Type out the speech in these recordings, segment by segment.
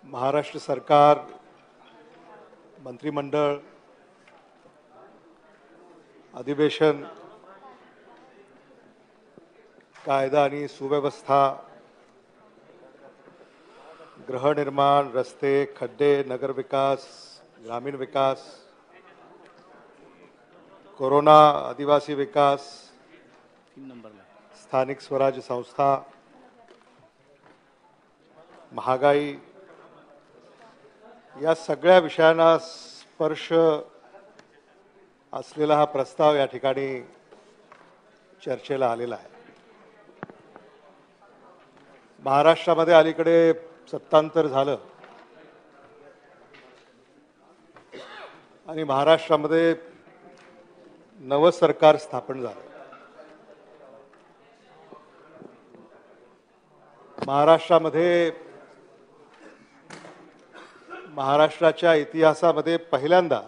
महाराष्ट्र सरकार, मंत्रिमंडळ, अधिवेशन, कायदा आणि सुव्यवस्था, गृहनिर्माण, रस्ते, खड्डे, नगर विकास, ग्रामीण विकास, कोरोना, आदिवासी विकास, स्थानिक स्वराज्य संस्था, महागाई, या सगळ्या विषयांना स्पर्श असलेला हा प्रस्ताव या ठिकाणी चर्चेला आलेला आहे. महाराष्ट्रामध्ये अलीकडे सत्तांतर झालं आणि महाराष्ट्रामध्ये नवं सरकार स्थापन झालं. महाराष्ट्राच्या इतिहासामध्ये पहिल्यांदा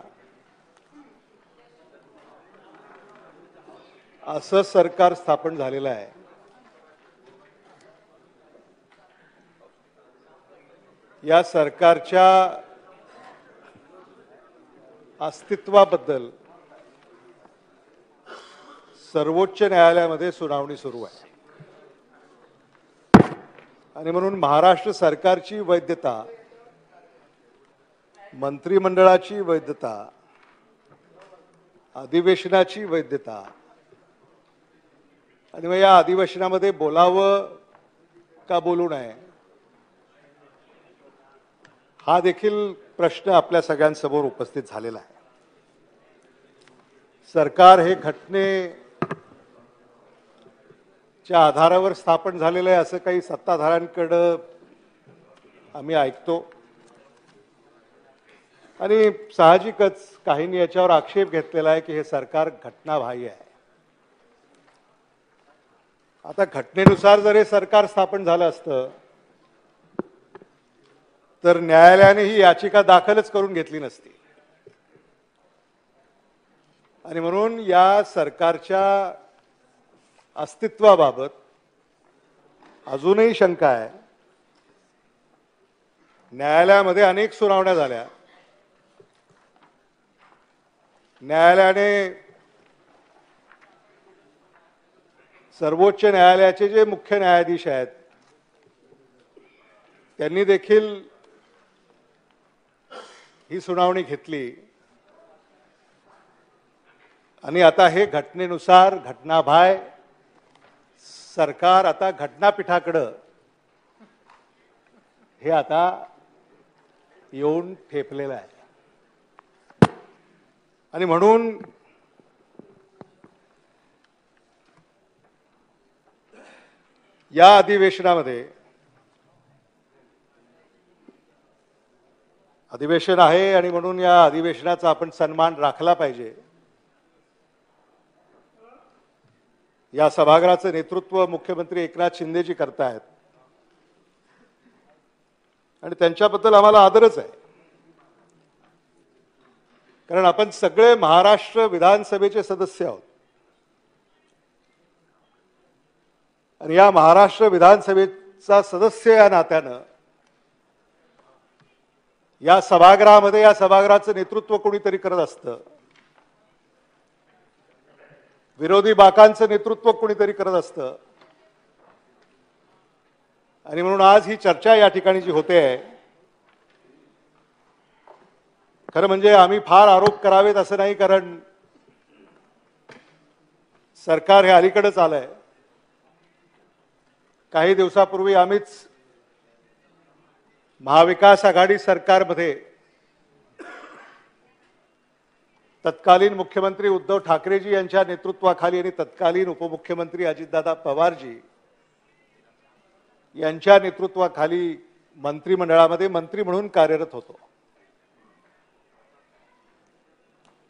असं सरकार स्थापन झालेलं आहे या सरकारच्या अस्तित्वाबद्दल सर्वोच्च न्यायालयामध्ये सुनावणी सुरू आहे आणि म्हणून महाराष्ट्र सरकारची वैधता, मंत्रिमंडळाची वैधता, अधिवेशनाची वैधता आणि मग या अधिवेशनामध्ये बोलावं का बोलू नये हा देखील प्रश्न आपल्या सगळ्यांसमोर उपस्थित झालेला आहे. सरकार हे घटनेच्या आधारावर स्थापन झालेलं आहे असं काही सत्ताधाऱ्यांकडं आम्ही ऐकतो आणि साहजिकच काहींनी याच्यावर आक्षेप घेतलेला आहे की हे सरकार घटनाबाह्य आहे. आता घटनेनुसार जर हे सरकार स्थापन झालं असतं तर न्यायालयाने ही याचिका दाखलच करून घेतली नसती आणि म्हणून या सरकारच्या अस्तित्वाबाबत अजूनही शंका आहे. न्यायालयामध्ये अनेक सुनावण्या झाल्या. न्यायालयाने सर्वोच्च न्यायालयाचे जे मुख्य न्यायाधीश आहेत त्यांनी देखील ही सुनावणी घेतली आणि आता हे घटनेनुसार घटनाबाह्य सरकार आता घटनापीठाकडं हे आता येऊन ठेपलेलं आहे आणि म्हणून या अधिवेशन आहे आणि म्हणून या अधिवेशनाचा आपण सन्मान राखला पाहिजे. या सभागृहाचं नेतृत्व मुख्यमंत्री एकनाथ शिंदेजी करतायत आणि त्यांच्याबद्दल आम्हाला आदरच आहे, कारण आपण सगळे महाराष्ट्र विधानसभेचे सदस्य आहोत आणि या महाराष्ट्र विधानसभेचा सदस्य या नात्यानं या सभागृहामध्ये या सभागृहाचं नेतृत्व कोणीतरी करत असतं, विरोधी बाकांचं नेतृत्व कोणीतरी करत असतं आणि म्हणून आज ही चर्चा या ठिकाणी जी होते आहे, खरं म्हणजे आम्ही फार आरोप करावेत असं नाही, कारण सरकार हे अलीकडेच आलंय. काही दिवसापूर्वी आम्हीच महाविकास आघाडी सरकारमध्ये तत्कालीन मुख्यमंत्री उद्धव ठाकरेजी यांच्या नेतृत्वाखाली आणि तत्कालीन उपमुख्यमंत्री अजितदादा पवारजी यांच्या नेतृत्वाखाली मंत्रिमंडळामध्ये मंत्री म्हणून कार्यरत होतो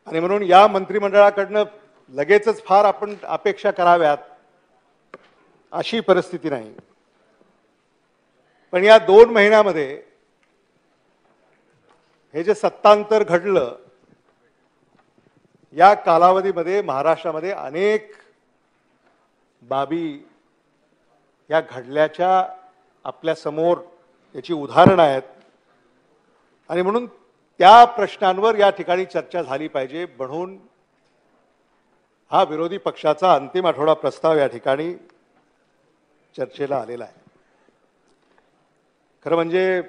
आणि म्हणून या मंत्रिमंडळाकडनं लगेचच फार आपण अपेक्षा कराव्यात अशी परिस्थिती नाही. पण या 2 महिन्यामध्ये हे जे सत्तांतर घडलं या कालावधीमध्ये महाराष्ट्रामध्ये अनेक बाबी या घडल्याच्या आपल्या समोर याची उदाहरणं आहेत आणि म्हणून त्या प्रश्नांवर या ठिकाणी चर्चा झाली पाहिजे, म्हणून हा विरोधी पक्षाचा अंतिम आठवडा प्रस्ताव या ठिकाणी चर्चेला आलेला आहे. खरं म्हणजे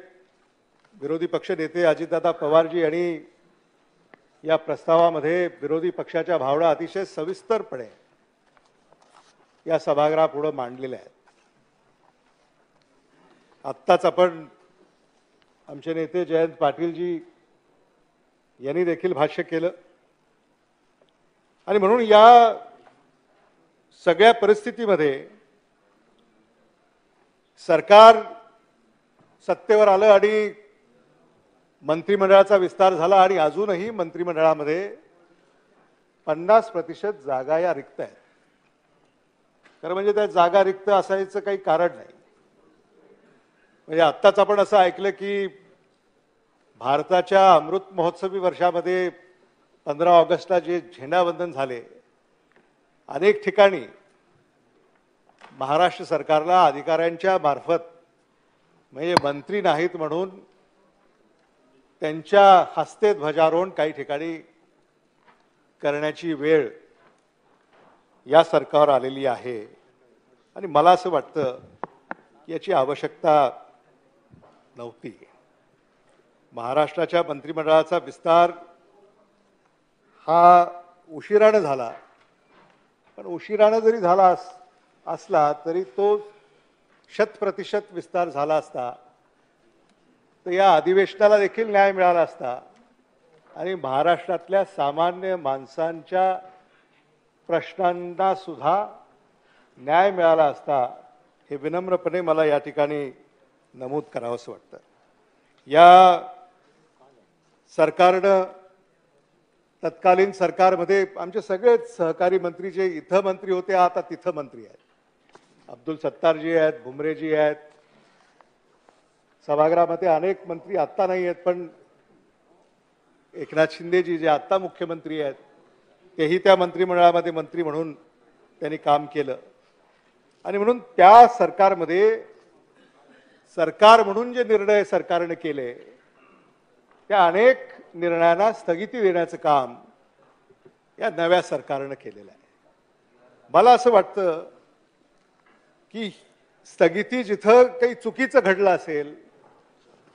विरोधी पक्ष नेते अजितदादा पवारजी यांनी या प्रस्तावामध्ये विरोधी पक्षाच्या भावना अतिशय सविस्तरपणे या सभागृहापुढे मांडलेल्या आहेत. आत्ताच आपण आमचे नेते जयंत पाटीलजी यांनी देखील भाष्य केलं. आणि म्हणून या सगळ्या परिस्थितीमध्ये सरकार सत्तेवर आलं आणि मंत्रिमंडळाचा विस्तार झाला आणि अजूनही मंत्रिमंडळामध्ये 50% जागा या रिक्त आहेत. खरं म्हणजे त्या जागा रिक्त असायचं काही कारण नाही. म्हणजे आत्ताच आपण असं ऐकलं की भारताच्या अमृत महोत्सवी वर्षामध्ये 15 ऑगस्टला जे झेंडावंदन झाले, अनेक ठिकाणी महाराष्ट्र सरकारला अधिकाऱ्यांच्या मार्फत, म्हणजे मंत्री नाहीत म्हणून त्यांच्या हस्ते ध्वजारोहण काही ठिकाणी करण्याची वेळ या सरकारवर आलेली आहे. आणि मला असं वाटतं की याची आवश्यकता नव्हती. महाराष्ट्राच्या मंत्रिमंडळाचा विस्तार हा उशिरानं झाला, पण उशिरानं जरी झाला असला तरी तो 100% विस्तार झाला असता तर या अधिवेशनाला देखील न्याय मिळाला असता आणि महाराष्ट्रातल्या सामान्य माणसांच्या प्रश्नांना सुद्धा न्याय मिळाला असता, हे विनम्रपणे मला या ठिकाणी नमूद करावंसं वाटतं. या सरकारनं, तत्कालीन सरकारमध्ये आमचे सगळेच सहकारी मंत्री जे इथं मंत्री होते आता तिथं मंत्री आहेत, अब्दुल सत्तारजी आहेत, भुमरेजी आहेत, सभागृहामध्ये अनेक मंत्री आत्ता नाही आहेत, पण एकनाथ शिंदेजी जे आत्ता मुख्यमंत्री आहेत तेही त्या मंत्रिमंडळामध्ये मंत्री म्हणून त्यांनी काम केलं. आणि म्हणून त्या सरकारमध्ये सरकार म्हणून जे निर्णय सरकारने केले त्या अनेक निर्णयांना स्थगिती देण्याचं काम या नव्या सरकारनं केलेलं आहे. मला असं वाटतं की स्थगिती जिथं काही चुकीचं घडलं असेल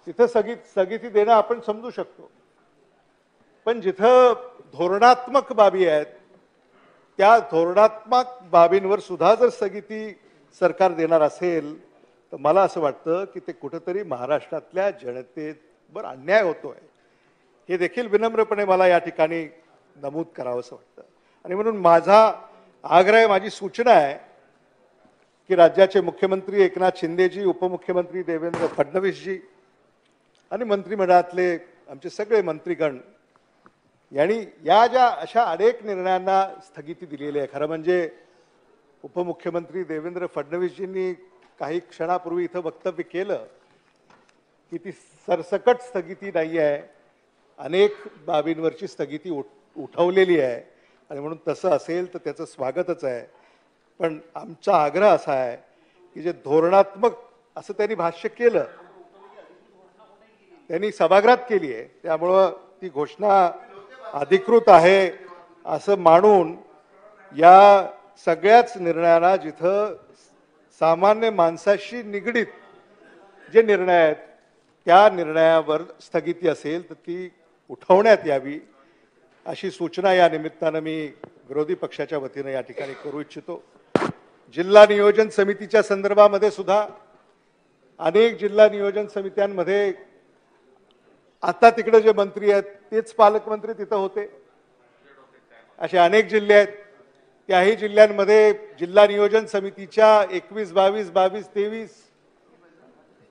तिथं स्थगिती देणं आपण समजू शकतो, पण जिथं धोरणात्मक बाबी आहेत त्या धोरणात्मक बाबींवर सुद्धा जर स्थगिती सरकार देणार असेल तर मला असं वाटतं की ते कुठंतरी महाराष्ट्रातल्या जनतेवर अन्याय होतोय, हे देखील विनम्रपणे मला या ठिकाणी नमूद करावंसं वाटतं. आणि म्हणून माझा आग्रह आहे, माझी सूचना आहे की राज्याचे मुख्यमंत्री एकनाथ शिंदेजी, उपमुख्यमंत्री देवेंद्र फडणवीसजी आणि मंत्रिमंडळातले आमचे सगळे मंत्रीगण यांनी या ज्या अशा अनेक निर्णयांना स्थगिती दिलेली आहे. खरं म्हणजे उपमुख्यमंत्री देवेंद्र फडणवीसजींनी काही क्षणापूर्वी इथं वक्तव्य केलं की ती सरसकट स्थगिती नाही आहे, अनेक बाबींवरची स्थगिती उठवलेली आहे. आणि म्हणून तसं असेल तर त्याचं स्वागतच आहे. पण आमचा आग्रह असा आहे की जे धोरणात्मक असं त्यांनी भाष्य केलं, त्यांनी सभागृहात केली आहे, त्यामुळं ती घोषणा अधिकृत आहे असं मानून या सगळ्याच निर्णयांना जिथं सामान्य माणसाशी निगडीत जे निर्णय आहेत त्या निर्णयावर स्थगिती असेल तर ती उठवण्यात यावी अशी सूचना या निमित्तानं मी विरोधी पक्षाच्या वतीनं या ठिकाणी करू इच्छितो. जिल्हा नियोजन समितीच्या संदर्भामध्ये सुद्धा अनेक जिल्हा नियोजन समित्यांमध्ये आता तिकडे जे मंत्री आहेत तेच पालकमंत्री तिथं होते. असे अनेक जिल्हे आहेत, त्याही जिल्ह्यांमध्ये जिल्हा नियोजन समितीच्या 21, 22, 23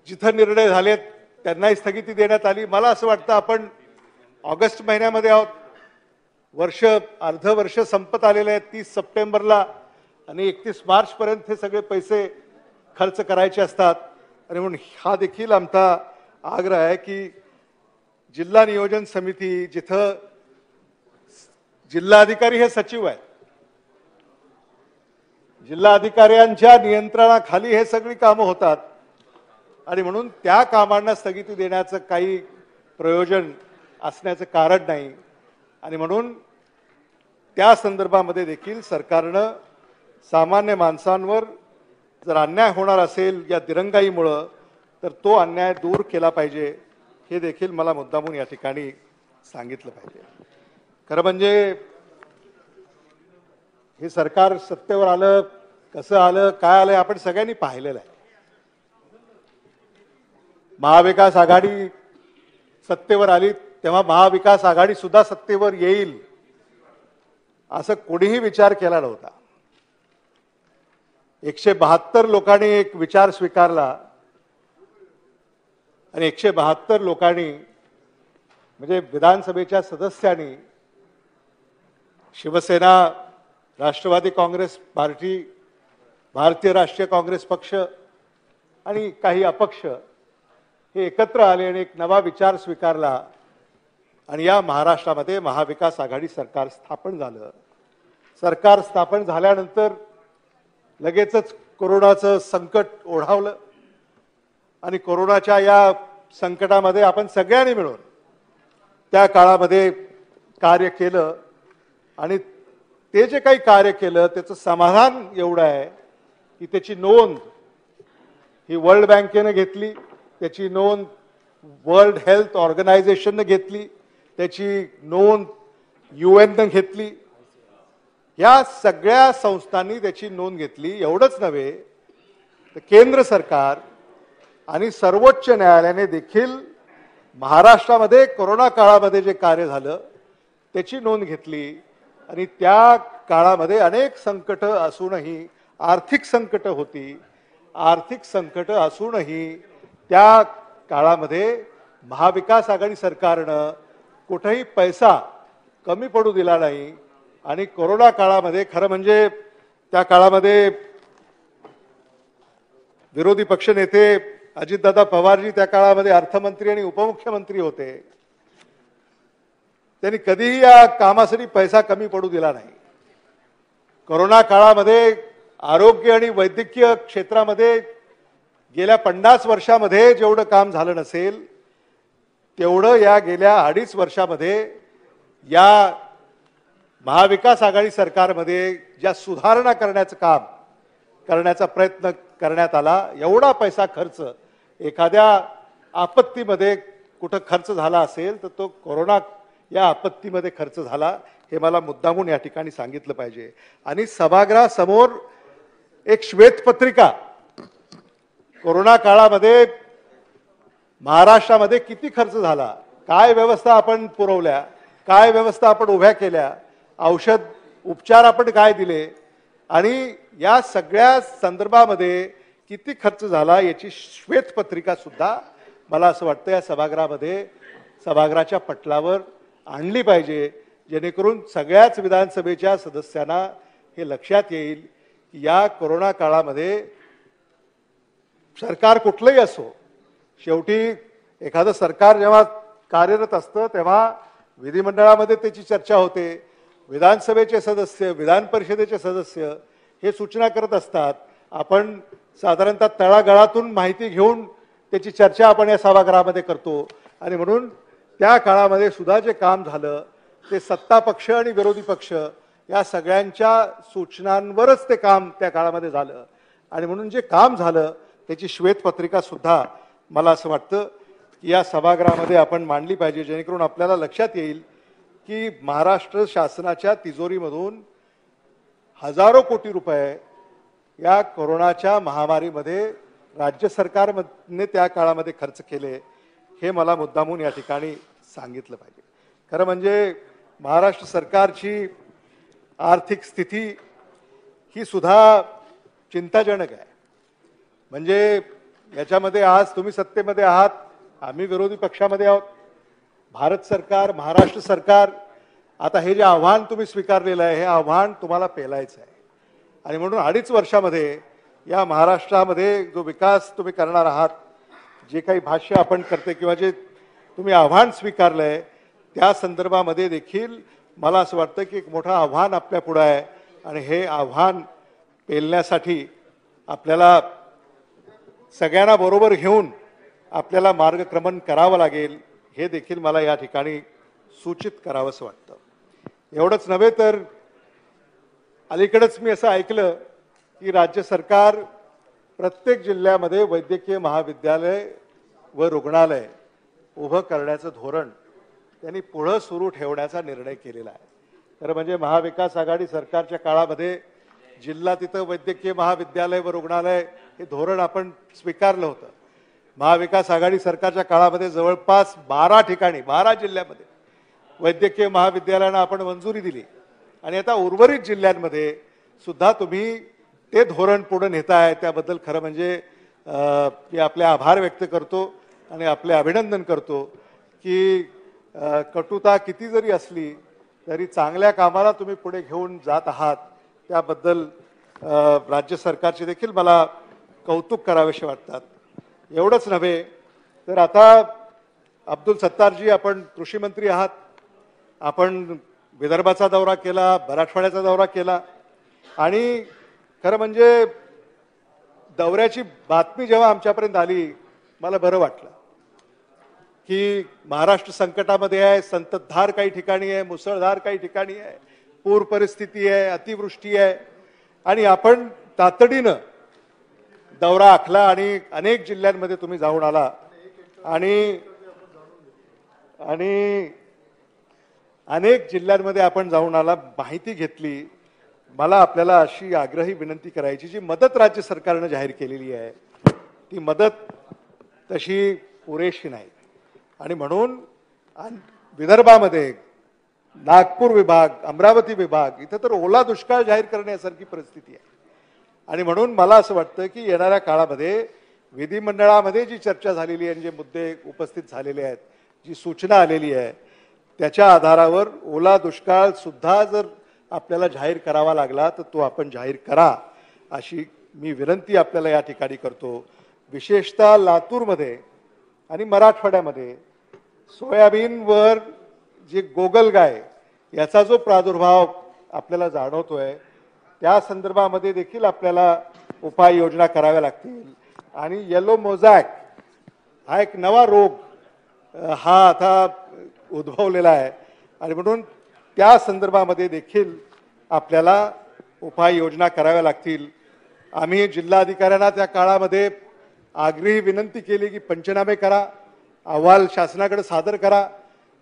जिथं निर्णय झालेत त्यांनाही स्थगिती देण्यात आली. मला असं वाटतं आपण ऑगस्ट महिन्यामध्ये आहोत, अर्ध वर्ष संपत आलेले आहेत 30 सप्टेंबरला आणि 31 मार्चपर्यंत हे सगळे पैसे खर्च करायचे असतात. आणि म्हणून हा देखील आमचा आग्रह आहे की जिल्हा नियोजन समिती जिथं जिल्हाधिकारी हे सचिव आहेत, जिल्हाधिकाऱ्यांच्या नियंत्रणाखाली हे सगळी कामं होतात आणि म्हणून त्या कामांना स्थगिती देण्याचं काही प्रयोजन असण्याचं कारण नाही आणि म्हणून त्या संदर्भामध्ये देखील सरकारनं सामान्य माणसांवर जर अन्याय होणार असेल या दिरंगाईमुळं तर तो अन्याय दूर केला पाहिजे हे देखील मला मुद्दामून या ठिकाणी सांगितलं पाहिजे. खरं म्हणजे हे सरकार सत्तेवर आलं, कसं आलं, काय आलं आपण सगळ्यांनी पाहिलेलं आहे. महाविकास आघाडी सत्तेवर आली तेव्हा महाविकास आघाडी सुद्धा सत्तेवर येईल असं कोणीही विचार केला नव्हता. 172 लोकांनी एक विचार स्वीकारला आणि 172 लोकांनी म्हणजे विधानसभेच्या सदस्यांनी शिवसेना, राष्ट्रवादी काँग्रेस पार्टी, भारतीय राष्ट्रीय काँग्रेस पक्ष आणि काही अपक्ष हे एकत्र आले आणि एक नवा विचार स्वीकारला आणि या महाराष्ट्रामध्ये महाविकास आघाडी सरकार स्थापन झालं. सरकार स्थापन झाल्यानंतर लगेचच कोरोनाचं संकट ओढावलं आणि कोरोनाच्या या संकटामध्ये आपण सगळ्यांनी मिळून त्या काळामध्ये कार्य केलं आणि ते जे काही कार्य केलं त्याचं समाधान एवढं आहे की त्याची नोंद ही वर्ल्ड बँकेनं घेतली, त्याची नोंद वर्ल्ड हेल्थ ऑर्गनायझेशननं घेतली, त्याची नोंद UN घेतली. या सगळ्या संस्थांनी त्याची नोंद घेतली. एवढंच नव्हे तर केंद्र सरकार आणि सर्वोच्च न्यायालयाने देखील महाराष्ट्रामध्ये कोरोना काळामध्ये जे कार्य झालं त्याची नोंद घेतली आणि त्या काळामध्ये अनेक संकट असूनही, आर्थिक संकट होती, आर्थिक संकट असूनही त्या काळामध्ये महाविकास आघाडी सरकारनं कुठेही पैसा कमी पडू दिला नाही आणि कोरोना काळामध्ये खरं म्हणजे त्या काळामध्ये विरोधी पक्षनेते अजितदादा पवारजी त्या काळामध्ये अर्थमंत्री आणि उपमुख्यमंत्री होते. त्यांनी कधीही या कामासाठी पैसा कमी पडू दिला नाही. कोरोना काळामध्ये आरोग्य आणि वैद्यकीय क्षेत्रामध्ये गेल्या 50 वर्षामध्ये जेवढं काम झालं नसेल तेवढं या गेल्या 2.5 वर्षामध्ये या महाविकास आघाडी सरकारमध्ये ज्या सुधारणा करण्याचं काम करण्याचा प्रयत्न करण्यात आला, एवढा पैसा खर्च एखाद्या आपत्तीमध्ये कुठं खर्च झाला असेल तर तो कोरोना या आपत्तीमध्ये खर्च झाला हे मला मुद्दामून या ठिकाणी सांगितलं पाहिजे. आणि सभागृहासमोर एक श्वेतपत्रिका कोरोना काळामध्ये महाराष्ट्रामध्ये किती खर्च झाला, काय व्यवस्था आपण पुरवल्या, काय व्यवस्था आपण उभ्या केल्या, औषध उपचार आपण काय दिले आणि या सगळ्या संदर्भामध्ये किती खर्च झाला याची श्वेतपत्रिका सुद्धा मला असं वाटतं या सभागृहामध्ये, सभागृहाच्या पटलावर आणली पाहिजे, जेणेकरून सगळ्याच विधानसभेच्या सदस्यांना हे लक्षात येईल की या कोरोना काळामध्ये सरकार कुठलंही असो, शेवटी एखादं सरकार जेव्हा कार्यरत असतं तेव्हा विधिमंडळामध्ये त्याची चर्चा होते, विधानसभेचे सदस्य, विधान परिषदेचे सदस्य हे सूचना करत असतात. आपण साधारणतः तळागाळातून माहिती घेऊन त्याची चर्चा आपण या सभागृहामध्ये करतो आणि म्हणून त्या काळामध्ये सुद्धा जे काम झालं ते सत्ता पक्ष आणि विरोधी पक्ष या सगळ्यांच्या सूचनांवरच ते काम त्या काळामध्ये झालं आणि म्हणून जे काम झालं त्याची श्वेतपत्रिका सुद्धा मला असं वाटतं की या सभागृहामध्ये आपण मांडली पाहिजे, जेणेकरून आपल्याला लक्षात येईल की महाराष्ट्र शासनाच्या तिजोरीमधून हजारो कोटी रुपये या कोरोनाच्या महामारीमध्ये राज्य सरकारने त्या काळामध्ये खर्च केले हे मला मुद्दामून या ठिकाणी सांगितलं पाहिजे. खरं म्हणजे महाराष्ट्र सरकारची आर्थिक स्थिती ही सुद्धा चिंताजनक आहे. म्हणजे याच्यामध्ये आज तुम्ही सत्तेमध्ये आहात, आम्ही विरोधी पक्षामध्ये आहोत. भारत सरकार, महाराष्ट्र सरकार आता हे जे आव्हान तुम्ही स्वीकारलेलं आहे हे आव्हान तुम्हाला पेलायचं आहे आणि म्हणून 2.5 वर्षामध्ये या महाराष्ट्रामध्ये जो विकास तुम्ही करणार आहात, जे काही भाष्य आपण करते किंवा जे तुम्ही आव्हान स्वीकारलं आहे त्या संदर्भामध्ये देखील मला असं वाटतं की एक मोठं आव्हान आपल्या पुढे आहे आणि हे आव्हान पेलण्यासाठी आपल्याला सगळ्यांना बरोबर घेऊन आपल्याला मार्गक्रमण करावं लागेल हे देखील मला या ठिकाणी सूचित करावंसं वाटतं. एवढंच नव्हे तर अलीकडेच मी असं ऐकलं की राज्य सरकार प्रत्येक जिल्ह्यामध्ये वैद्यकीय महाविद्यालय व रुग्णालय उभं करण्याचं धोरण त्यांनी पुढं सुरू ठेवण्याचा निर्णय केलेला आहे. खरं म्हणजे महाविकास आघाडी सरकारच्या काळामध्ये जिल्हा तिथं वैद्यकीय महाविद्यालय व रुग्णालय हे धोरण आपण स्वीकारलं होतं. महाविकास आघाडी सरकारच्या काळामध्ये जवळपास 12 ठिकाणी 12 जिल्ह्यामध्ये वैद्यकीय महाविद्यालयांना आपण मंजुरी दिली आणि आता उर्वरित जिल्ह्यांमध्ये सुद्धा तुम्ही ते धोरण पुढे नेताय. त्याबद्दल खरं म्हणजे मी आपले आभार व्यक्त करतो आणि आपले अभिनंदन करतो की कटुता किती जरी असली तरी चांगल्या कामाला तुम्ही पुढे घेऊन जात आहात. त्याबद्दल राज्य सरकारचे देखील मला कौतुक करावेसे वाटतात. एवढंच नव्हे तर आता अब्दुल सत्तारजी आपण कृषी मंत्री आहात. आपण विदर्भाचा दौरा केला, मराठवाड्याचा दौरा केला आणि खरं म्हणजे दौऱ्याची बातमी जेव्हा आमच्यापर्यंत आली मला बरं वाटलं की महाराष्ट्र संकटामध्ये आहे, संततधार काही ठिकाणी आहे, मुसळधार काही ठिकाणी आहे, पूर परिस्थिती आहे, अतिवृष्टी आहे आणि आपण तातडीनं दौरा आखला आणि अनेक जिल्ह्यांमध्ये तुम्ही जाऊन आला आणि अनेक जिल्ह्यांमध्ये आपण जाऊन आला, माहिती घेतली. मला आपल्याला अशी आग्रही विनंती करायची, जी मदत राज्य सरकारनं जाहीर केलेली आहे ती मदत तशी पुरेशी नाही आणि म्हणून विदर्भामध्ये नागपूर विभाग, अमरावती विभाग इथं तर ओला दुष्काळ जाहीर करण्यासारखी परिस्थिती आहे आणि म्हणून मला असं वाटतं की येणाऱ्या काळामध्ये विधिमंडळामध्ये जी चर्चा झालेली आहे, जे मुद्दे उपस्थित झालेले आहेत, जी सूचना आलेली आहे त्याच्या आधारावर ओला दुष्काळ सुद्धा जर आपल्याला जाहीर करावा लागला तर तो आपण जाहीर करा अशी मी विनंती आपल्याला या ठिकाणी करतो. विशेषतः लातूरमध्ये आणि मराठवाड्यामध्ये सोयाबीनवर जे गोगलगाय याचा जो प्रादुर्भाव आपल्याला जाणवतोय त्या संदर्भामध्ये देखील आपल्याला उपाययोजना कराव्या लागतील आणि येलो मोझॅक हा एक नवा रोग हा आता उद्भवलेला आहे आणि म्हणून त्या संदर्भामध्ये देखील आपल्याला उपाययोजना कराव्या लागतील. आम्ही जिल्हाधिकाऱ्यांना त्या काळामध्ये आग्रही विनंती केली की पंचनामे करा, अहवाल शासनाकडे सादर करा,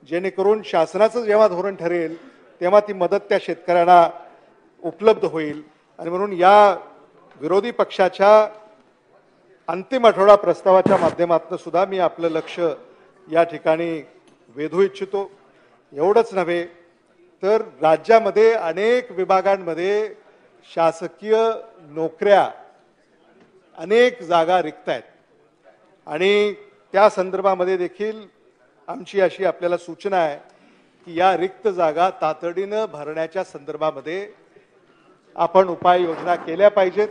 जेणेकरून शासनाचं जेव्हा धोरण ठरेल तेव्हा ती मदत त्या शेतकऱ्यांना उपलब्ध होईल. आणि म्हणून या विरोधी पक्षाच्या अंतिम आठवडा प्रस्तावाच्या माध्यमातून सुद्धा मी आपलं लक्ष या ठिकाणी वेधू इच्छितो. एवढंच नव्हे तर राज्यामध्ये अनेक विभागांमध्ये शासकीय नोकऱ्या अनेक जागा रिक्त आहेत आणि त्या संदर्भामध्ये देखील आमची अशी आपल्याला सूचना आहे की या रिक्त जागा तातडीनं भरण्याच्या संदर्भामध्ये आपण उपाययोजना केल्या पाहिजेत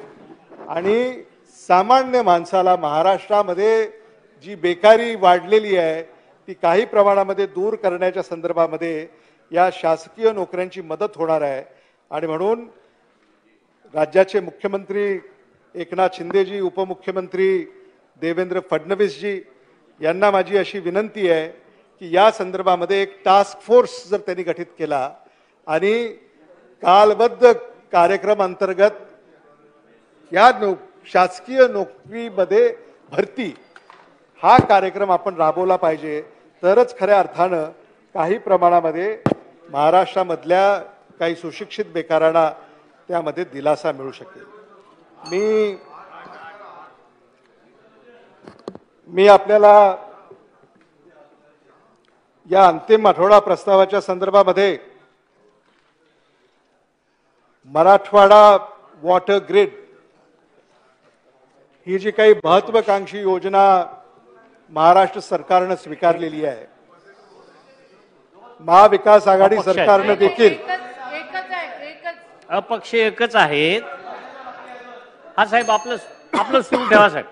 आणि सामान्य माणसाला महाराष्ट्रामध्ये जी बेकारी वाढलेली आहे ती काही प्रमाणामध्ये दूर करण्याच्या संदर्भामध्ये या शासकीय नोकऱ्यांची मदत होणार आहे. आणि म्हणून राज्याचे मुख्यमंत्री एकनाथ शिंदेजी, उपमुख्यमंत्री देवेंद्र फडणवीसजी यांना माझी अशी विनंती आहे की या संदर्भामध्ये एक टास्क फोर्स जर त्यांनी गठीत केला आणि कालबद्ध कार्यक्रम अंतर्गत या शासकीय नोकरीमध्ये भरती हा कार्यक्रम आपण राबवला पाहिजे, तरच खऱ्या अर्थानं काही प्रमाणामध्ये महाराष्ट्रामधल्या काही सुशिक्षित बेकारांना त्यामध्ये दिलासा मिळू शकेल. मी आपल्याला या अंतिम आठवडा प्रस्तावाच्या संदर्भामध्ये मराठवाडा वॉटर ग्रिड ही जी काही महत्वाकांक्षी योजना महाराष्ट्र सरकारनं स्वीकारलेली आहे, महाविकास आघाडी सरकारनं देखील अपक्ष एकच आहेत. हा साहेब आपलं सुरू ठेवा साहेब.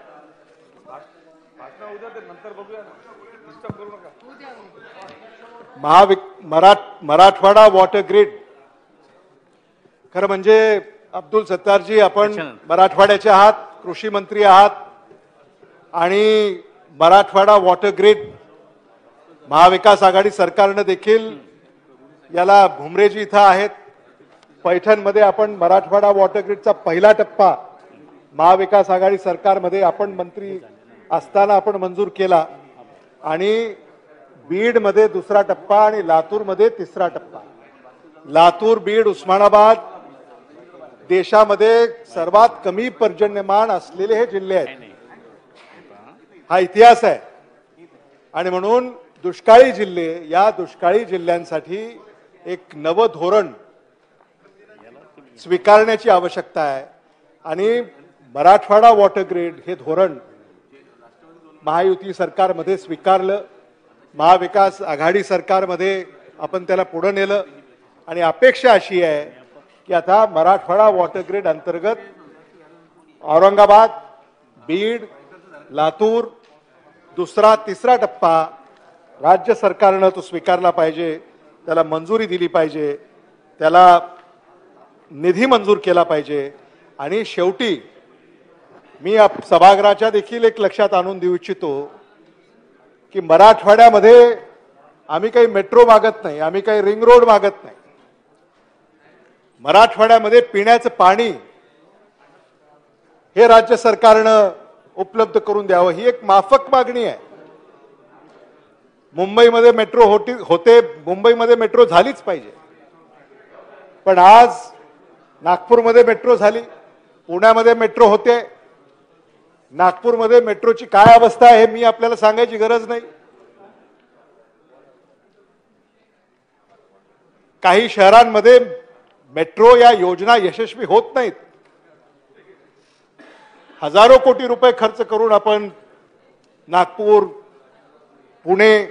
मराठवाडा वॉटर ग्रिड खरं म्हणजे अब्दुल सत्तारजी आपण मराठवाड्याचे आहात, कृषी मंत्री आहात आणि मराठवाडा वॉटर ग्रिड महाविकास आघाडी सरकारनं देखील याला भुमरेजी इथं आहेत. पैठणमध्ये आपण मराठवाडा वॉटर ग्रीडचा पहिला टप्पा महाविकास आघाडी सरकारमध्ये आपण मंत्री असताना आपण मंजूर केला आणि बीडमध्ये दुसरा टप्पा आणि लातूरमध्ये तिसरा टप्पा. लातूर, बीड, उस्मानाबाद देशामध्ये सर्वात कमी पर्जन्यमान असलेले हे जिल्हे आहेत. हा इतिहास आहे आणि म्हणून दुष्काळी जिल्हे, या दुष्काळी जिल्ह्यांसाठी एक नवं धोरण स्वीकारण्याची आवश्यकता आहे आणि मराठवाडा वॉटर ग्रीड हे धोरण महायुती सरकारमध्ये स्वीकारलं. महाविकास आघाडी सरकारमध्ये आपण त्याला पुढे नेलं आणि अपेक्षा अशी आहे की आता मराठवाडा वॉटर ग्रीड अंतर्गत औरंगाबाद, बीड, लातूर दुसरा तिसरा टप्पा राज्य सरकारनं तो स्वीकारला पाहिजे, त्याला मंजुरी दिली पाहिजे, त्याला निधी मंजूर केला पाहिजे. आणि शेवटी मी सभागृहाच्या देखील एक लक्षात आणून देऊ इच्छितो की मराठवाड्यामध्ये आम्ही काही मेट्रो मागत नाही, आम्ही काही रिंग रोड मागत नाही. मराठवाड्यामध्ये पिण्याचं पाणी हे राज्य सरकारनं उपलब्ध करून द्यावं ही एक माफक मागणी आहे. मुंबईमध्ये मेट्रो होते, मुंबईमध्ये मेट्रो झालीच पाहिजे, पण आज नागपूरमध्ये मेट्रो झाली, पुण्यामध्ये मेट्रो होते. नागपूरमध्ये मेट्रोची काय अवस्था आहे हे मी आपल्याला सांगायची गरज नाही. काही शहरांमध्ये मेट्रो या योजना यशस्वी होत नाहीत. हजारो कोटी रुपये खर्च करून आपण नागपूर, पुणे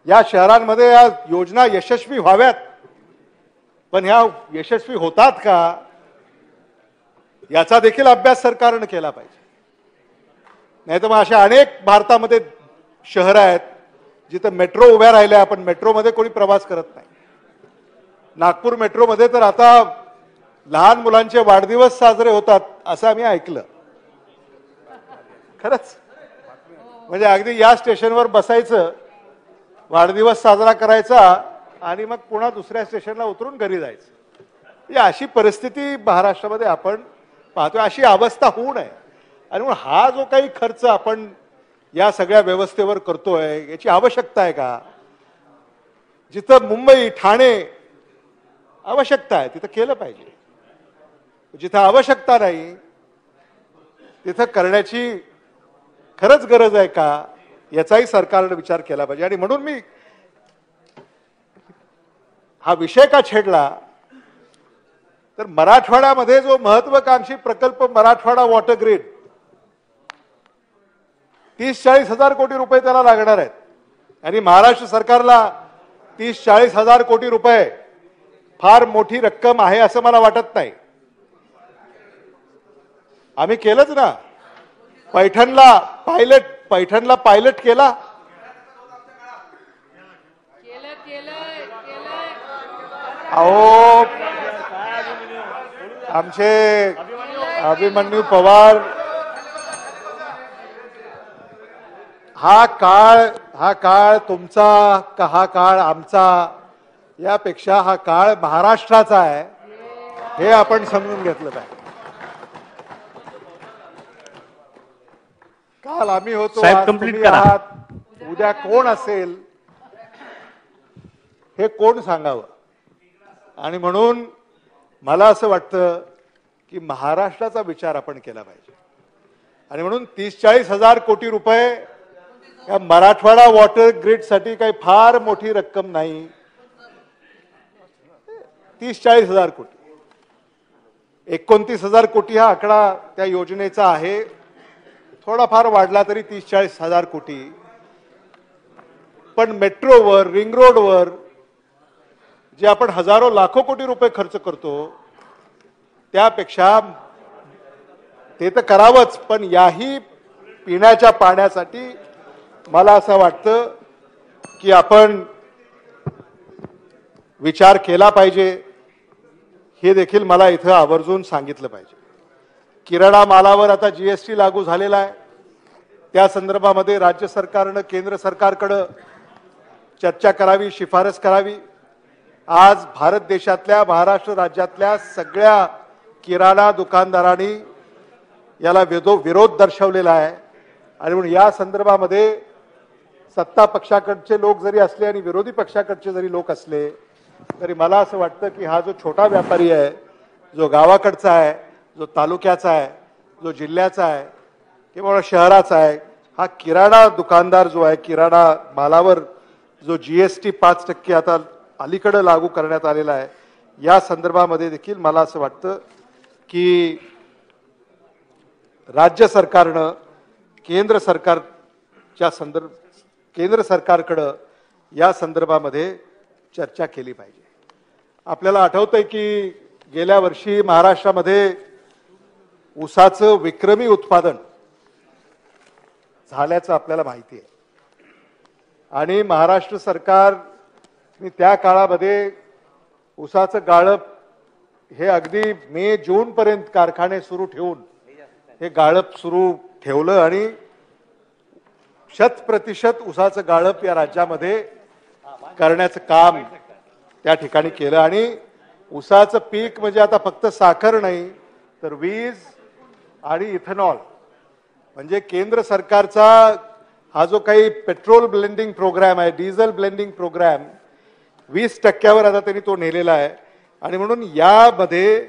या शहरांमध्ये या योजना यशस्वी व्हाव्यात, पण ह्या यशस्वी होतात का याचा देखील अभ्यास सरकारने केला पाहिजे. नाही तर मग अशा अनेक भारतामध्ये शहरं आहेत जिथं मेट्रो उभ्या राहिल्या पण मेट्रोमध्ये कोणी प्रवास करत नाही. नागपूर मेट्रोमध्ये तर आता लहान मुलांचे वाढदिवस साजरे होतात असं आम्ही ऐकलं. खरंच म्हणजे अगदी या स्टेशनवर बसायचं, वाढदिवस साजरा करायचा आणि मग पुन्हा दुसऱ्या स्टेशनला उतरून घरी जायचं. अशी परिस्थिती महाराष्ट्रामध्ये आपण पाहतोय. अशी अवस्था होऊ नये आणि म्हणून हा जो काही खर्च आपण या सगळ्या व्यवस्थेवर करतोय याची आवश्यकता आहे का? जिथं मुंबई, ठाणे आवश्यकता आहे तिथं केलं पाहिजे, जिथं आवश्यकता नाही तिथं करण्याची खरंच गरज आहे का याचाही सरकारने विचार केला पाहिजे. आणि म्हणून मी हा विषय का छेडला तर मराठवाड्यामध्ये जो महत्वाकांक्षी प्रकल्प मराठवाडा वॉटर ग्रीड 30-40 हजार कोटी रुपये त्याला लागणार आहेत आणि महाराष्ट्र सरकारला 30-40 हजार कोटी रुपये फार मोठी रक्कम आहे असं मला वाटत नाही. आम्ही केलंच ना, पैठणला पायलट केला. अहो आमचे अभिमन्यू पवार, हा काळ तुमचा का हा काळ आमचा, यापेक्षा हा काळ महाराष्ट्राचा आहे हे आपण समजून घेतलं पाहिजे. काल आम्ही होतो, आज तुम्ही आहात, उद्या कोण असेल हे कोण सांगावं. आणि म्हणून मला असं वाटतं की महाराष्ट्राचा विचार आपण केला पाहिजे आणि म्हणून 30-40 हजार कोटी रुपये या मराठवाडा वॉटर ग्रीडसाठी काही फार मोठी रक्कम नाही. 30-40 हजार कोटी, 29 हजार कोटी हा आकडा त्या योजनेचा आहे. थोडाफार वाढला तरी 30-40 हजार कोटी. पण मेट्रोवर, रिंग रोडवर जे आपण हजारो लाखो कोटी रुपये खर्च करतो त्यापेक्षा ते तर करावंच, पण याही पिण्याच्या पाण्यासाठी मला असं वाटतं की आपण विचार केला पाहिजे. हे देखील मला इथं आवर्जून सांगितलं पाहिजे. किराणा मालावर आता जीएसटी लागू झालेला आहे. त्या संदर्भामध्ये राज्य सरकारनं केंद्र सरकारकडे चर्चा करावी, शिफारस करावी. आज भारत देशातल्या, महाराष्ट्र राज्यातल्या सगळ्या किराणा दुकानदारांनी याला विरोध दर्शवलेला आहे आणि म्हणून या संदर्भामध्ये सत्ता पक्षाकडचे लोक जरी असले आणि विरोधी पक्षाकडचे जरी लोक असले तरी मला असं वाटतं की हा जो छोटा व्यापारी आहे, जो गावाकडचा आहे, जो तालुक्याचा आहे, जो जिल्ह्याचा आहे किंवा शहराचा आहे, हा किराणा दुकानदार जो आहे, किराणा मालावर जो GST 5% आता अलीकडे लागू करण्यात आलेला आहे, या संदर्भामध्ये देखील मला असं वाटतं की राज्य सरकारनं केंद्र सरकारकडं या संदर्भामध्ये चर्चा केली पाहिजे. आपल्याला आठवतंय की गेल्या वर्षी महाराष्ट्रामध्ये ऊसाचं विक्रमी उत्पादन झाल्याचं आपल्याला माहिती आहे आणि महाराष्ट्र सरकारने त्या काळामध्ये ऊसाचं गाळप हे अगदी मे जून पर्यंत कारखाने सुरू ठेवून हे गाळप सुरू ठेवलं आणि 100% ऊसाचं गाळप या राज्यामध्ये करण्याचं काम त्या ठिकाणी केलं आणि ऊसाचं पीक म्हणजे आता फक्त साखर नाही तर वीज आणि इथेनॉल म्हणजे केंद्र सरकारचा हा जो काही पेट्रोल ब्लेंडिंग प्रोग्राम आहे, डिझेल ब्लेंडिंग प्रोग्राम 20% आता त्यांनी तो नेलेला आहे आणि म्हणून यामध्ये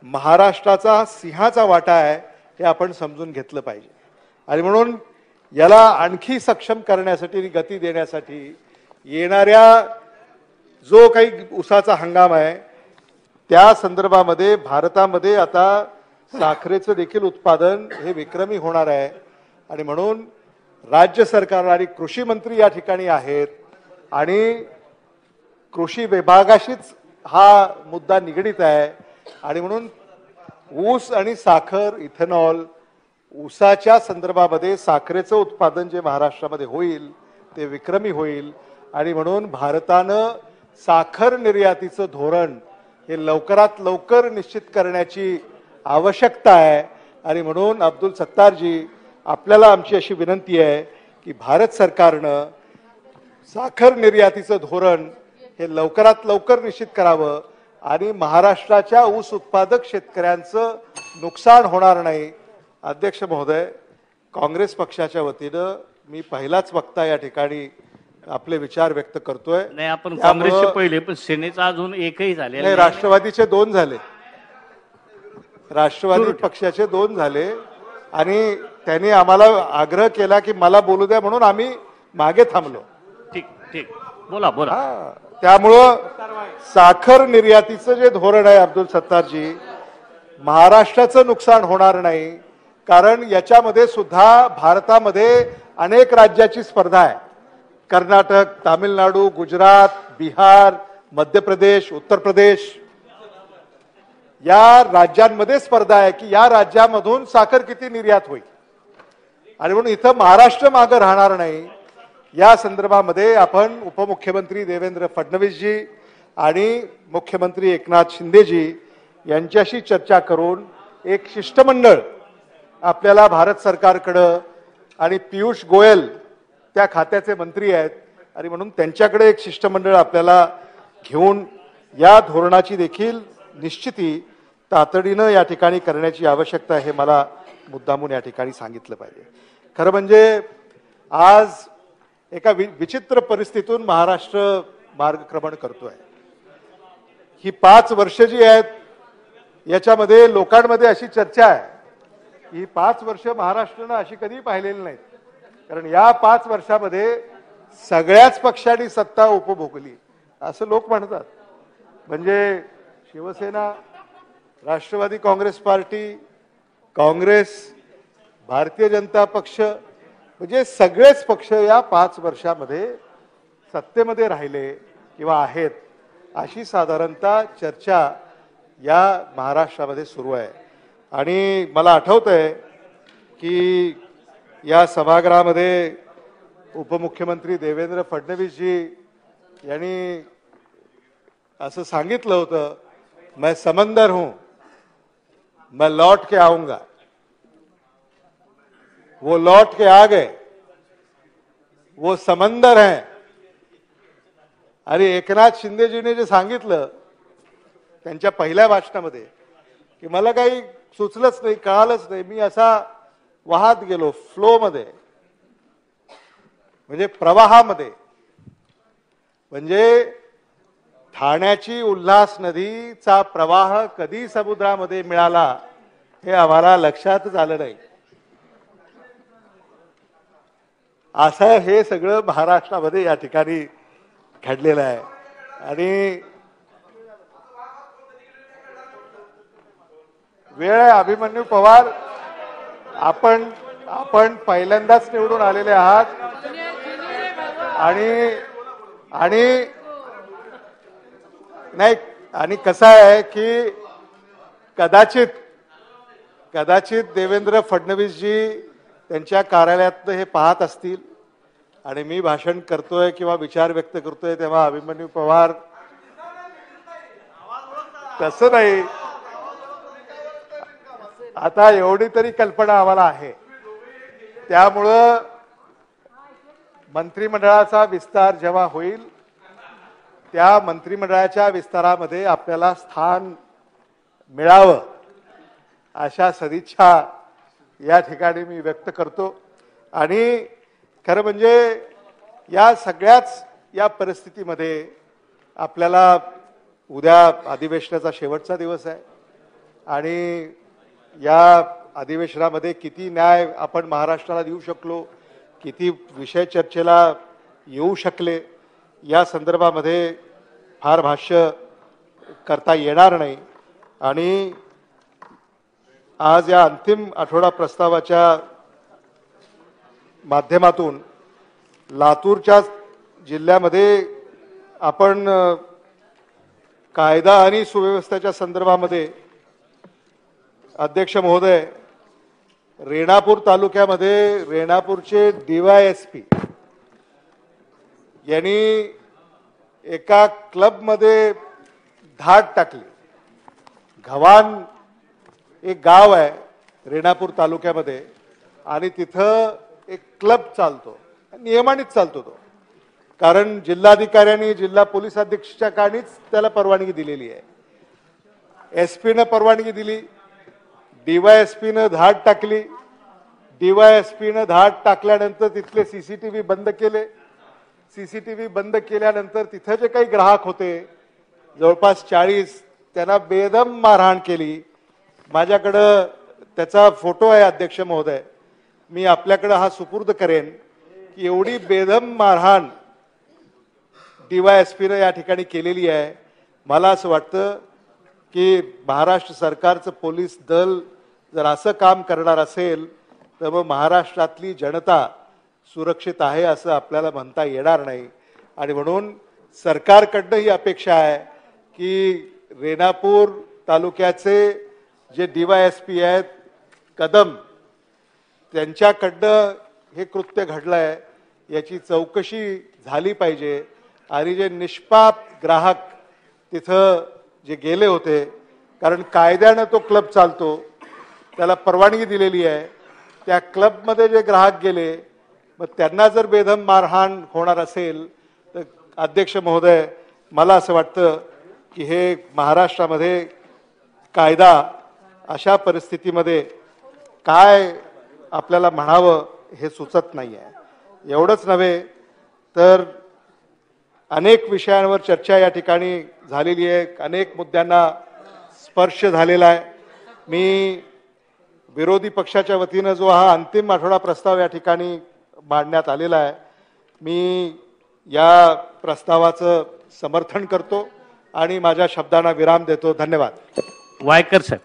महाराष्ट्राचा सिंहाचा वाटा आहे हे आपण समजून घेतलं पाहिजे आणि म्हणून याला आणखी सक्षम करण्यासाठी आणि गती देण्यासाठी येणाऱ्या जो काही ऊसाचा हंगाम आहे त्या संदर्भामध्ये भारतामध्ये आता साखरेचं देखील उत्पादन हे विक्रमी होणार आहे आणि म्हणून राज्य सरकार आणि कृषी मंत्री या ठिकाणी आहेत आणि कृषी विभागाशीच हा मुद्दा निगडीत आहे आणि म्हणून ऊस आणि साखर, इथेनॉल, ऊसाच्या संदर्भामध्ये साखरेचं उत्पादन जे महाराष्ट्रामध्ये होईल ते विक्रमी होईल आणि म्हणून भारतानं साखर निर्यातीचं धोरण हे लवकरात लवकर निश्चित करण्याची आवश्यकता आहे आणि म्हणून अब्दुल सत्तारजी आपल्याला आमची अशी विनंती आहे की भारत सरकारनं साखर निर्यातीचं धोरण हे लवकरात लवकर निश्चित करावं आणि महाराष्ट्राच्या ऊस उत्पादक शेतकऱ्यांचं नुकसान होणार नाही. अध्यक्ष महोदय, काँग्रेस पक्षाच्या वतीनं मी पहिलाच वक्ता या ठिकाणी आपले विचार व्यक्त करतोय. नाही, आपण काँग्रेसचे पहिले पण सेनेचा अजून एकही झाले नाही, राष्ट्रवादीचे 2 झाले, राष्ट्रवादी पक्षाचे 2 झाले आणि त्यांनी आम्हाला आग्रह केला की मला बोलू द्या म्हणून आम्ही मागे थांबलो. ठीक ठीक, बोला बोला. त्यामुळं साखर निर्यातीचं जे धोरण आहे अब्दुल सत्तारजी, महाराष्ट्राचं नुकसान होणार नाही कारण याच्यामध्ये सुद्धा भारतामध्ये अनेक राज्याची स्पर्धा आहे. कर्नाटक, तामिळनाडू, गुजरात, बिहार, मध्य प्रदेश, उत्तर प्रदेश या राज्यांमध्ये स्पर्धा आहे की या राज्यामधून साखर किती निर्यात होईल आणि म्हणून इथं महाराष्ट्र मागे राहणार नाही. या संदर्भामध्ये आपण उपमुख्यमंत्री देवेंद्र फडणवीसजी आणि मुख्यमंत्री एकनाथ शिंदेजी यांच्याशी चर्चा करून एक शिष्टमंडळ आपल्याला भारत सरकारकडं आणि पियुष गोयल त्या खात्याचे मंत्री आहेत आणि म्हणून त्यांच्याकडे एक शिष्टमंडळ आपल्याला घेऊन या धोरणाची देखील निश्चिती तातडीनं या ठिकाणी करण्याची आवश्यकता आहे हे मला मुद्दामून या ठिकाणी सांगितलं पाहिजे. खरं म्हणजे आज एका विचित्र परिस्थितीतून महाराष्ट्र मार्गक्रमण करतोय. ही 5 वर्ष जी आहेत याच्यामध्ये लोकांमध्ये अशी चर्चा आहे ही 5 वर्ष महाराष्ट्रानं अशी कधी पाहिलेली नाहीत कारण या 5 वर्षामध्ये सगळ्याच पक्षांनी सत्ता उपभोगली असं लोक म्हणतात. म्हणजे शिवसेना, राष्ट्रवादी काँग्रेस पार्टी, काँग्रेस, भारतीय जनता पक्ष म्हणजे सगळेच पक्ष या 5 वर्षामध्ये सत्तेमध्ये राहिले किंवा आहेत अशी साधारणतः चर्चा या महाराष्ट्रामध्ये सुरू आहे. आणि मला आठवतंय की या सभागृहामध्ये उपमुख्यमंत्री देवेंद्र फडणवीसजी यांनी असं सांगितलं होतं, मैं समंदर हूं, मैं लौट के आऊंगा. वो लौट के आ गए, वो समंदर हैं आणि एकनाथ शिंदेजीने जे सांगितलं त्यांच्या पहिल्या भाषणामध्ये की मला काही सुचलंच नाही, कळालंच नाही, मी असा वाहत गेलो फ्लो मध्ये, म्हणजे प्रवाहामध्ये. म्हणजे ठाण्याची उल्हास नदीचा प्रवाह कधी समुद्रामध्ये मिळाला हे आम्हाला लक्षातच आलं नाही. असं हे सगळं महाराष्ट्रामध्ये या ठिकाणी घडलेलं आहे. आणि वेळ आहे अभिमन्यू पवार, आपण पहिल्यांदाच निवडून आलेले आहात आणि नाही, आणि कसं आहे की कदाचित देवेंद्र फडणवीसजी त्यांच्या कार्यालयात हे पाहत असतील आणि मी भाषण करतोय किंवा विचार व्यक्त करतोय तेव्हा अभिमन्यू पवार, तसं नाही, आता एवढी तरी कल्पना आम्हाला आहे. त्यामुळं मंत्रिमंडळाचा विस्तार जेव्हा होईल त्या मंत्रिमंडळाच्या विस्तारामध्ये आपल्याला स्थान मिळावं अशा सदिच्छा या ठिकाणी मी व्यक्त करतो. आणि खरं म्हणजे या सगळ्याच या परिस्थितीमध्ये आपल्याला उद्या अधिवेशनाचा शेवटचा दिवस आहे आणि या अधिवेशनामध्ये किती न्याय आपण महाराष्ट्राला देऊ शकलो, किती विषय चर्चेला येऊ शकले, या संदर्भामध्ये फार भाष्य करता येणार नाही. आणि आज या अंतिम आठवडा प्रस्तावाच्या माध्यमातून लातूरच्या जिल्ह्यामध्ये आपण कायदा आणि सुव्यवस्थेच्या संदर्भामध्ये अध्यक्ष महोदय, रेणापूर तालुक्यामध्ये रेणापूरचे DYSP यांनी एका क्लबमध्ये धाड टाकली. घवान एक गाव आहे रेणापूर तालुक्यामध्ये आणि तिथं एक क्लब चालतो, नियमानेच चालतो तो, कारण जिल्हाधिकाऱ्यांनी जिल्हा पोलीस अधीक्षकांनीच त्याला परवानगी दिलेली आहे. SP-नं परवानगी दिली, DYSP-नं धाड टाकली. DYSP-नं धाड टाकल्यानंतर तिथले CCTV बंद केले. CCTV बंद केल्यानंतर तिथे जे काही ग्राहक होते जवळपास 40, त्यांना बेदम मारहाण केली. माझ्याकडं त्याचा फोटो आहे अध्यक्ष महोदय, मी आपल्याकडं हा सुपूर्द करेन की एवढी बेदम मारहाण DYSP-नं या ठिकाणी केलेली आहे. मला असं वाटतं की महाराष्ट्र सरकारचं पोलीस दल जर असं काम करणार असेल तर मग महाराष्ट्रातली जनता सुरक्षित आहे असं आपल्याला म्हणता येणार नाही. आणि म्हणून सरकारकडनं ही अपेक्षा आहे की रेणापूर तालुक्याचे जे DYSP आहेत कदम, त्यांच्याकडनं हे कृत्य घडलंय याची चौकशी झाली पाहिजे. आणि जे निष्पाप ग्राहक तिथं जे गेले होते, कारण कायद्यानं तो क्लब चालतो, त्याला परवानगी दिलेली आहे, त्या क्लबमध्ये जे ग्राहक गेले मग त्यांना जर बेदम मारहाण होणार असेल तर अध्यक्ष महोदय, मला असं वाटतं की हे महाराष्ट्रामध्ये कायदा अशा परिस्थितीमध्ये काय आपल्याला म्हणावं हे सुचत नाही आहे. एवढंच नव्हे तर अनेक विषयांवर चर्चा या ठिकाणी झालेली आहे, अनेक मुद्द्यांना स्पर्श झालेला आहे. मी विरोधी पक्षाच्या वतीनं जो हा अंतिम आठवडा प्रस्ताव या ठिकाणी मांडण्यात आलेला आहे, मी या प्रस्तावाचं समर्थन करतो आणि माझ्या शब्दांना विराम देतो. धन्यवाद. वायकर साहेब.